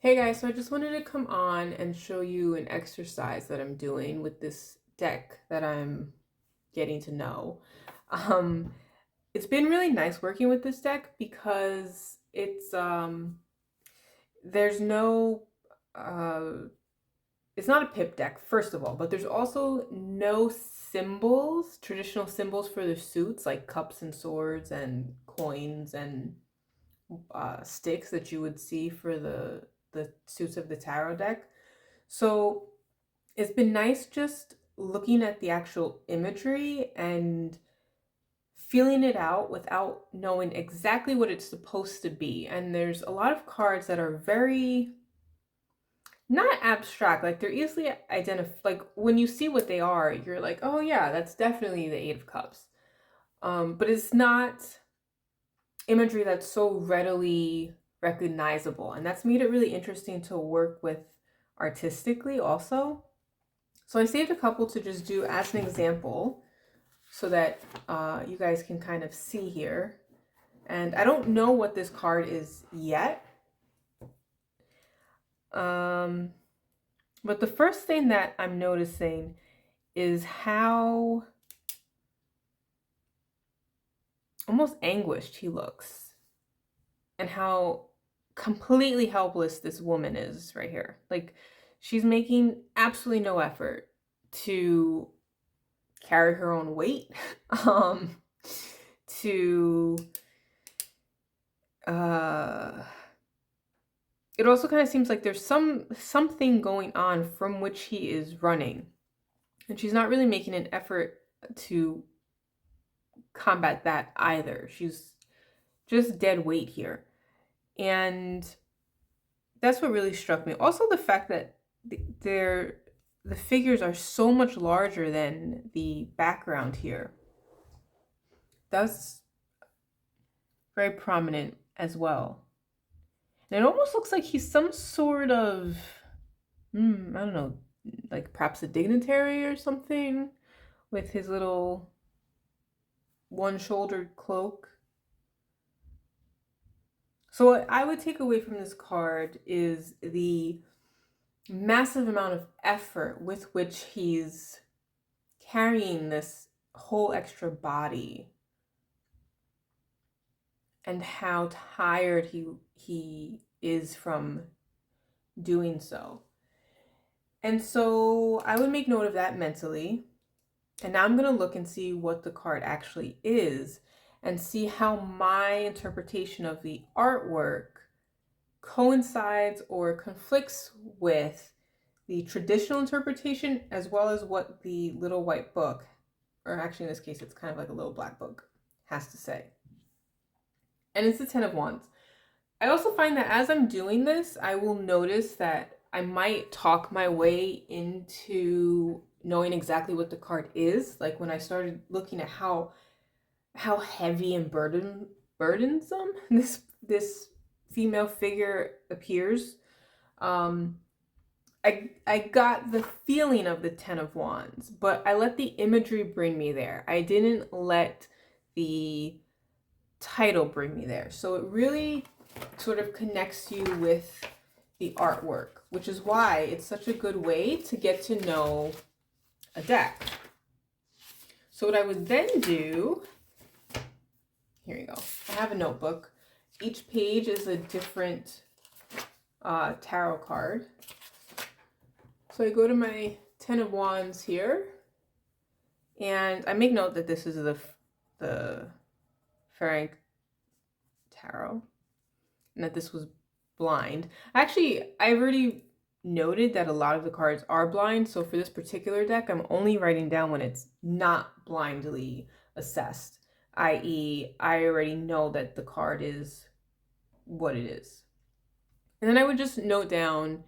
Hey guys, so I just wanted to come on and show you an exercise that I'm doing with this deck that I'm getting to know. Um, it's been really nice working with this deck because there's no uh it's not a pip deck, first of all, but there's also no symbols, traditional symbols for the suits like cups and swords and coins and sticks that you would see for the suits of the tarot deck. So it's been nice just looking at the actual imagery and feeling it out without knowing exactly what it's supposed to be. And there's a lot of cards that are very not abstract, like they're easily like when you see what they are, you're like, oh yeah, that's definitely the Eight of Cups. But it's not imagery that's so readily recognizable, and that's made it really interesting to work with artistically also. So I saved a couple to just do as an example so that you guys can kind of see here. And I don't know what this card is yet. Um, but the first thing that I'm noticing is how almost anguished he looks and how completely helpless this woman is right here. Like, she's making absolutely no effort to carry her own weight, to it also kind of seems like there's something going on from which he is running, and she's not really making an effort to combat that either. She's just dead weight here, and that's what really struck me. Also, the fact that the figures are so much larger than the background here. That's very prominent as well. And it almost looks like he's some sort of, I don't know, like perhaps a dignitary or something with his little one-shouldered cloak. So what I would take away from this card is the massive amount of effort with which he's carrying this whole extra body and how tired he is from doing so. And so I would make note of that mentally. And now I'm going to look and see what the card actually is and see how my interpretation of the artwork coincides or conflicts with the traditional interpretation as well as what the little white book, or actually in this case it's kind of like a little black book, has to say. And it's the Ten of Wands. I also find that as I'm doing this, I will notice that I might talk my way into knowing exactly what the card is. Like when I started looking at how heavy and burdensome this female figure appears, I got the feeling of the Ten of Wands, but I let the imagery bring me there. I didn't let the title bring me there. So it really sort of connects you with the artwork, which is why it's such a good way to get to know a deck. So what I would then do, here you go. I have a notebook. Each page is a different tarot card. So I go to my Ten of Wands here, and I make note that this is the Ferenc tarot, and that this was blind. Actually, I've already noted that a lot of the cards are blind, so for this particular deck, I'm only writing down when it's not blindly assessed, i.e., I already know that the card is what it is. And then I would just note down,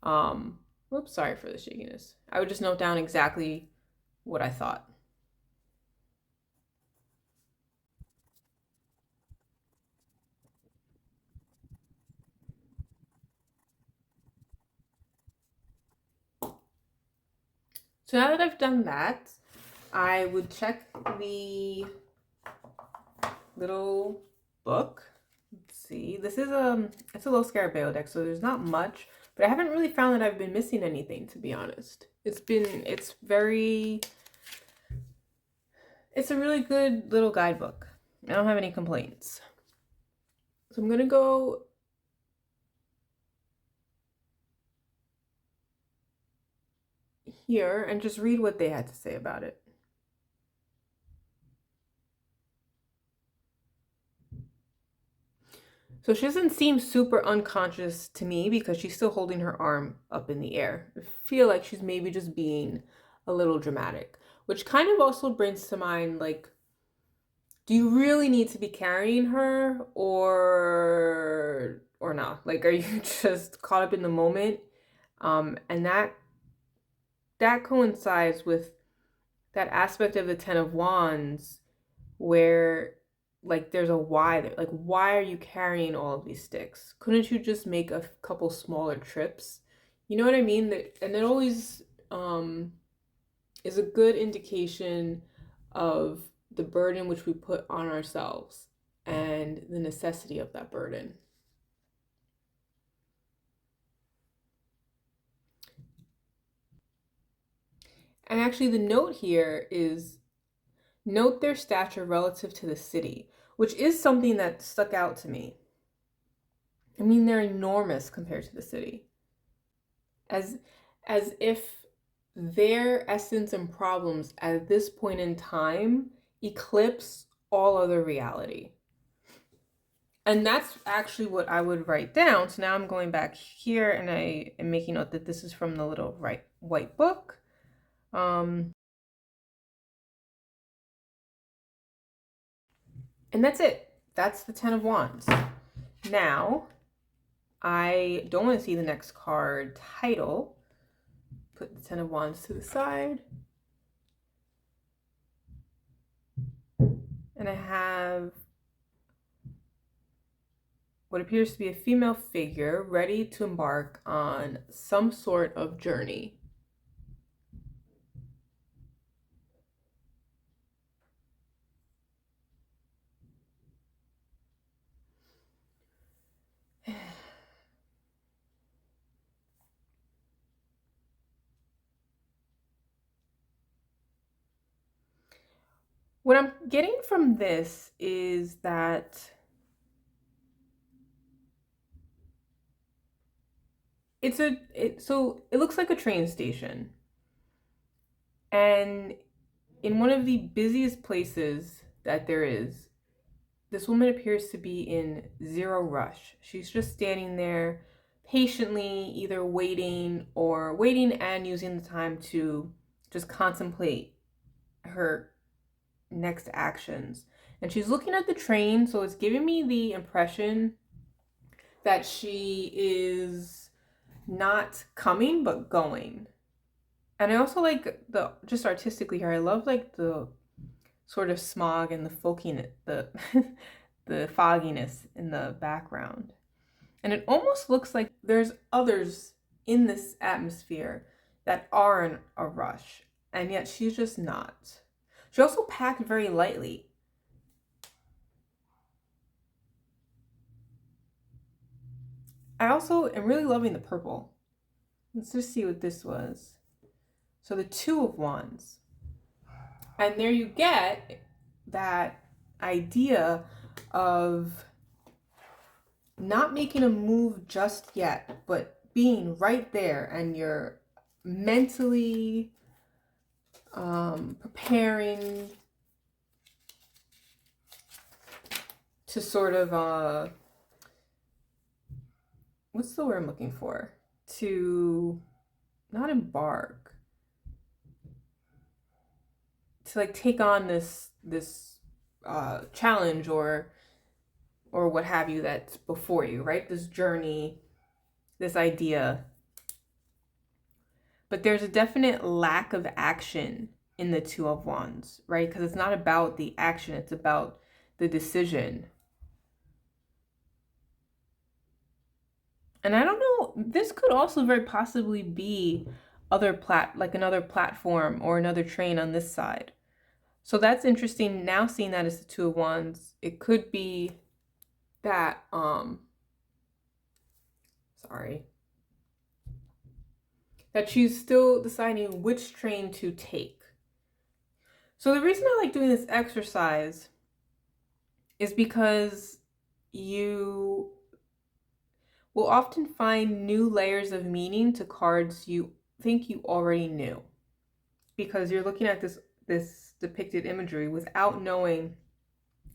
whoops, sorry for the shakiness. I would just note down exactly what I thought. So now that I've done that, I would check the little book. Let's see. This is it's a low scarabeo deck, so there's not much, but I haven't really found that I've been missing anything, to be honest. It's a really good little guidebook. I don't have any complaints. So I'm gonna go here and just read what they had to say about it. So she doesn't seem super unconscious to me because she's still holding her arm up in the air. I feel like she's maybe just being a little dramatic, which kind of also brings to mind, like, do you really need to be carrying her or not? Like, are you just caught up in the moment? And that coincides with that aspect of the Ten of Wands where, like, there's a why there. Like, why are you carrying all of these sticks? Couldn't you just make a couple smaller trips? You know what I mean? And it always is a good indication of the burden which we put on ourselves and the necessity of that burden. And actually, the note here is note their stature relative to the city, which is something that stuck out to me. I mean, they're enormous compared to the city. As if their essence and problems at this point in time eclipse all other reality. And that's actually what I would write down. So now I'm going back here and I am making note that this is from the little white book. And that's it. That's the Ten of Wands. Now, I don't want to see the next card title. Put the Ten of Wands to the side. And I have what appears to be a female figure ready to embark on some sort of journey. What I'm getting from this is that so it looks like a train station. And in one of the busiest places that there is, this woman appears to be in zero rush. She's just standing there patiently, either waiting and using the time to just contemplate her next actions. And she's looking at the train, so it's giving me the impression that she is not coming but going. And I also like just artistically here, I love like the sort of smog and the folkiness, the fogginess in the background. And it almost looks like there's others in this atmosphere that are in a rush, and yet she's just not. She also packed very lightly. I also am really loving the purple. Let's just see what this was. So the Two of Wands. And there you get that idea of not making a move just yet, but being right there, and you're mentally preparing to sort of what's the word I'm looking for? To not embark, to like take on this challenge or what have you that's before you, right? This journey, this idea. But there's a definite lack of action in the Two of Wands, right? Because it's not about the action, it's about the decision. And I don't know, this could also very possibly be another platform or another train on this side. So that's interesting. Now seeing that as the Two of Wands, it could be that, sorry, that she's still deciding which train to take. So the reason I like doing this exercise is because you will often find new layers of meaning to cards you think you already knew, because you're looking at this depicted imagery without knowing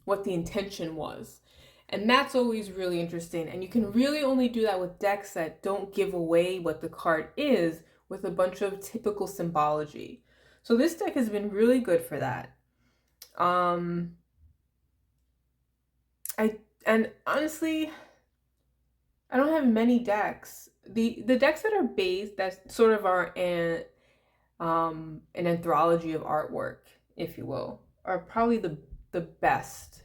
what the intention was. And that's always really interesting. And you can really only do that with decks that don't give away what the card is with a bunch of typical symbology. So this deck has been really good for that. And honestly, I don't have many decks. The decks that are based, that sort of are an anthology of artwork, if you will, are probably the best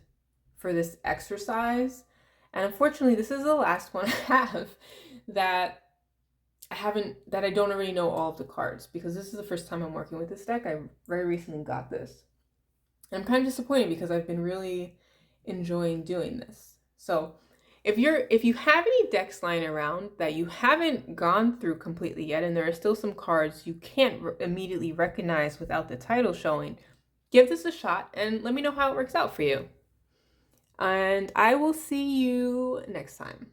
for this exercise. And unfortunately, this is the last one I have that I don't already know all of the cards, because this is the first time I'm working with this deck. I very recently got this. And I'm kind of disappointed because I've been really enjoying doing this. So if you have any decks lying around that you haven't gone through completely yet, and there are still some cards you can't immediately recognize without the title showing, give this a shot and let me know how it works out for you. And I will see you next time.